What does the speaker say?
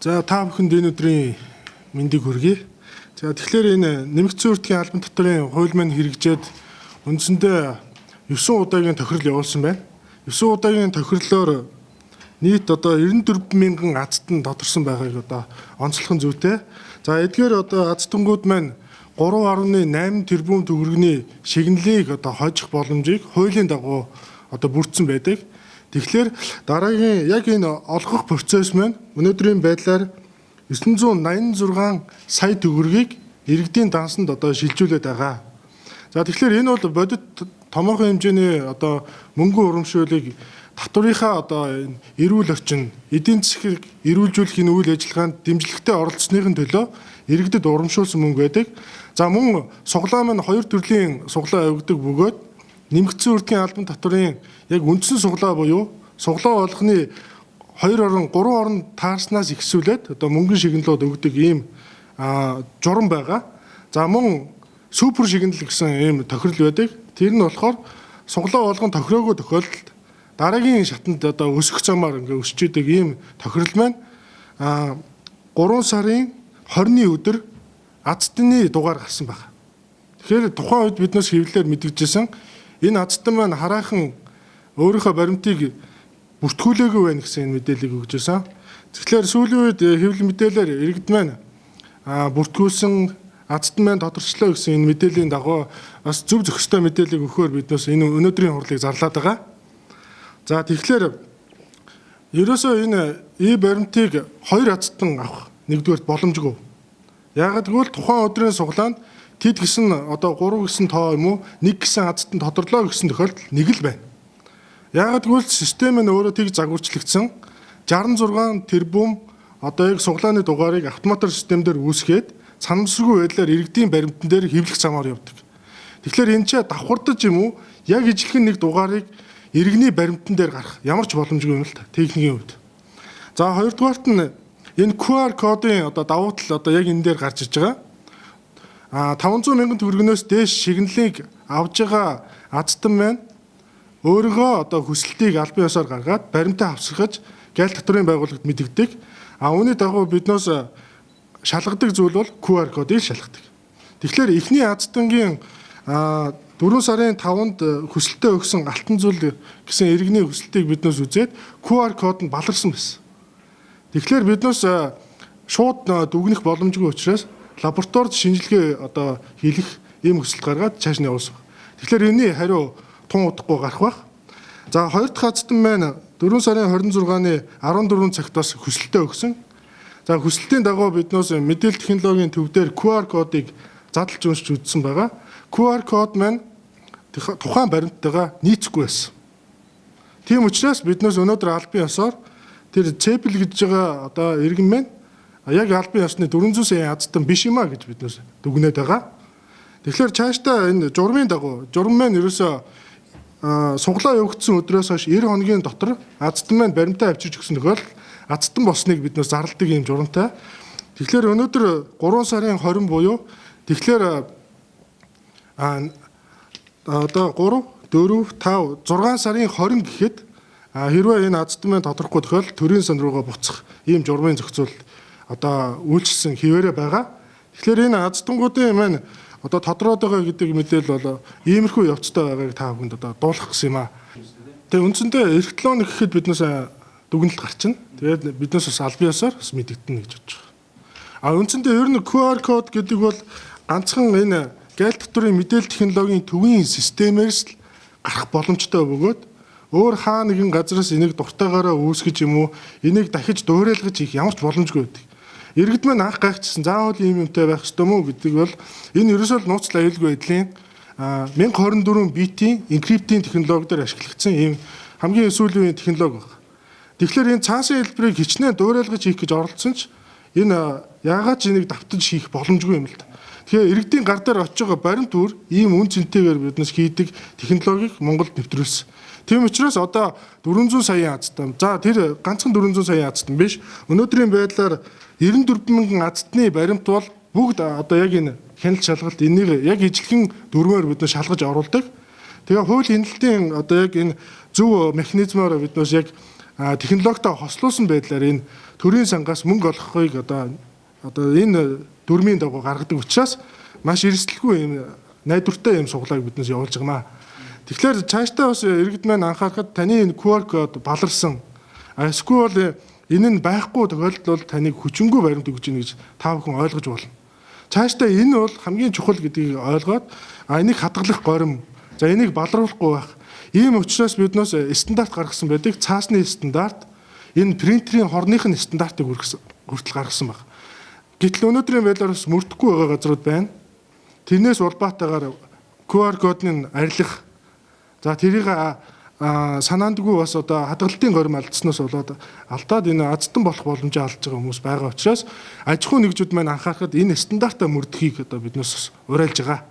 За та бүхэнд энэ өдрийн мэндийг хүргэе. За тэгэхээр энэ нэмэгдсэн үртгийн албан татварын хууль маань хэрэгжээд үндсэндээ 9 удаагийн тохирол явуулсан байна. 9 удаагийн тохирлоор нийт одоо 94 мянган азтан тодорсон байгааг одоо онцлох нь зүйтэй. За эдгээр одоо азтангууд маань 3.8 тэрбум төгрөгийн шигнэлийг одоо хожих боломжийг хуулийн дагуу одоо бүрдсэн байдаг. Тэгэхээр дараагийн яг энэ олгох процесс маань өнөөдрийн байдлаар 986 сая төгрөгийг иргэдийн дансанд одоо шилжүүлээд байгаа. За тэгэхээр энэ бол бодит томоохон хэмжээний одоо мөнгөн урамшуулыг татварынхаа одоо эрүүл орчин, эдийн засгийг эрүүлжүүлэхийн үйл ажиллагаанд дэмжлэгтэй оролцсоныхын төлөө иргэдэд урамшуулсан мөнгө байдаг. За мөн суглаа маань хоёр төрлийн суглаа явагддаг бөгөөд нэмэгдсэн үртгийн албан татварын яг үндсэн суглаа буюу суглаа болгоны 2 орон 3 орон таарснаас ихсүүлээд одоо мөнгөн шигнэлүүд өгдөг ийм журам байгаа. За мөн супер шигнэл гэсэн ийм тохирол байдаг. Тэр нь болохоор суглаа болгон тохироогүй тохиолдолд дараагийн шатанд одоо өсөх замаар ингээ өсч идэг ийм тохирол маань 3 сарын 20-ны өдөр азтны дугаар гарсан байна. Тэгэхээр тухайн үед биднээс хэвлэлээр мэдэгдсэн энэ азтан маань хараахан өөрийнхөө баримтыг бүртгүүлээгүй байна гэсэн мэдээллийг өгч байсан. Тэгэхээр сүүлийн үед хэвлэл мэдээлэлээр иргэд маань бүртгүүлсэн азтан маань тодорчлоо гэсэн энэ мэдээллийн дагуу бас зөв зохистой мэдээллийг өгөхөөр биднээс энэ өнөөдрийн хурлыг зарлаад байгаа. За тэгэхээр ерөөсөө энэ баримтыг 2 азтан авах нэгдүгээр боломжгүй. Яагаад гэвэл тухайн өдрийн суглаанд тэд гэсэн одоо 3 гэсэн тоо юм уу 1 гэсэн азтан тодорлоо гэсэн тохиолдол нэг л байна. Яагаад гэвэл систем нь өөрөө тийг загварчлагдсан 66 тэрбум одоо яг суглааны дугаарыг автоматар системээр үүсгээд санамсаргүй байдлаар иргэдийн баримтан дээр хэвлэх замаар явдаг. Тэгэхээр энэ ч давхардаж юм уу яг ижилхэн нэг дугаарыг иргэний баримтан дээр гарах ямар ч боломжгүй юм л та техникийн хувьд. За хоёрдугаарт нь энэ QR кодын одоо давуу тал одоо яг энэ дээр гарч иж байгаа. 500 мянган төгрөгнөөс дээш шигнэлийг авж байгаа азтан маань өөрийнхөө одоо хүсэлтийг албан ёсоор гаргаад баримтаа авсгаж гайл татварын байгууллагад мэдэгдэг. Үүний дагуу биднээс шалгадаг зүйл бол QR кодыг шалгадаг. Тэгэхээр эхний азтангийн 4 сарын 5-нд хүсэлтээ өгсөн алтан зүйл гэсэн иргэний хүсэлтийг биднээс үзээд QR код нь баларсан байсан. Тэгэхээр биднээс шууд дүгнэх боломжгүй учраас лабораторид шинжилгээ одоо хийх ийм хүсэлт гаргаад цааш нь явуулсан. Тэгэхээр энэний хариу тун удахгүй гарах байх. За хоёр дахь азтан маань 4 сарын 26-ны 14 цагтаас хүсэлтээ өгсөн. За хүсэлтийн дагуу биднээс мэдээлэл технологийн төвдөр QR кодыг задлж уншиж үзсэн байгаа. QR код маань тухайн баримттайгаа нийцэхгүй байсан. Тийм учраас биднээс өнөөдөр албан ёсоор тэр цэпл гэж байгаа одоо иргэн маань яг албан ёсны 400 сая азтан биш юм а гэж биднээс дүгнээд байгаа. Тэгэхээр цаашдаа энэ журмын дагуу журам маань ерөөсөө суглаа явагдсан өдрөөс хойш 90 хоногийн дотор азтан маань баримтаа авчирч өгсөн тохиолдолд азтан босныг биднээс зарладаг юм журамтай. Тэгэхээр өнөөдөр 3 сарын 20 буюу тэгэхээр одоо 3, 4, 5, 6 сарын 20 гэхэд хэрвээ энэ азтан маань тодорхой тохиолдолд төрийн сан руугаа буцах ийм журмын зохицуул одоо үйлчилсэн хിവэрэ байгаа. Тэгэхээр энэ азтангуудын маань одоо тодорхойд байгаа гэдэг мэдээлэл бол иймэрхүү явцтай байгааг та бүхэнд одоо дуулах гэсэн юм аа. Тэгээ үндсэндээ эх 7 хоног гэхэд биднээс дүгнэлт гарчна. Тэгээд биднээс бас албан ёсоор бас мэдэгдэнэ гэж бодож байгаа. Үндсэндээ ер нь QR код гэдэг бол ганцхан энэ гайл татварын мэдээлэл технологийн төвийн системээс л гарах боломжтой бөгөөд өөр хаа нэгэн газраас энийг дуртайгаараа үүсгэж юм уу энийг дахиж дуурайлгаж хийх ямар ч боломжгүй байдаг. Иргэд маань анх гайхчихсан заавал ийм юмтай байх ёстой мó гэдэг бол энэ ерөөсөө нууцлал аюулгүй байдлын 1024 битийн энкриптийн технологиор ашиглагдсан ийм хамгийн сүүлийн технологи байна. Тэгэхээр энэ цаашаа хэлбэрийг хичнээн дуурайлгаж хийх гэж оролцсон ч энэ яагаад ч энийг давтаж хийх боломжгүй юм л да. Тэгэхээр иргэдийн гар дээр очиж байгаа баримт үр ийм үн цэнтэйгээр биднес хийдэг технологиг Монголд нэвтрүүлсэн. Тийм учраас одоо 400 сая азтан. За тэр ганцхан 400 сая азтан биш. Өнөөдрийн байдлаар 94 мянган азтны баримт бол бүгд одоо яг энэ хяналт шалгалт энийг яг ижилхэн дөрмөөр бид шалгаж оруулдаг. Тэгээ хууль хяналтын одоо яг энэ зөв механизмаар биднээс яг технологитой хослуулсан байдлаар энэ төрийн сангаас мөнгө олохыг одоо энэ дүрмийн дагуу гаргадаг учраас маш эрсдэлгүй юм найдвартай юм суглааг биднээс явуулж байгаамаа. Тэгэхээр цаашдаа бас иргэд маань анхаарахад таны энэ QR код баларсан эсвэл энэ нь байхгүй тохиолдолд бол таныг хүчингүй баримт өгж ийн гэж та бүхэн ойлгож болно. Цаашдаа энэ бол хамгийн чухал гэдгийг ойлгоод энийг хадгалах горим, за энийг балруулахгүй байх. Ийм учраас биднээс стандарт гаргасан байдаг. Цаасны стандарт энэ принтерийн хорных нь стандартыг хүртэл гаргасан байна. Гэтэл өнөөдрийн байдлаар бас мөрдөхгүй байгаа газрууд байна. Тэрнээс улбаатайгаар QR кодыг арилгах, за тэрийг санаандгүй бас одоо хадгалтын горим алдсанаас болоод алдаад энэ азтан болох боломжийг олж байгаа хүмүүс байгаа учраас аж ахуй нэгжүүд маань анхаарахад энэ стандартаа мөрдөхийг одоо биднээс уриалж байгаа.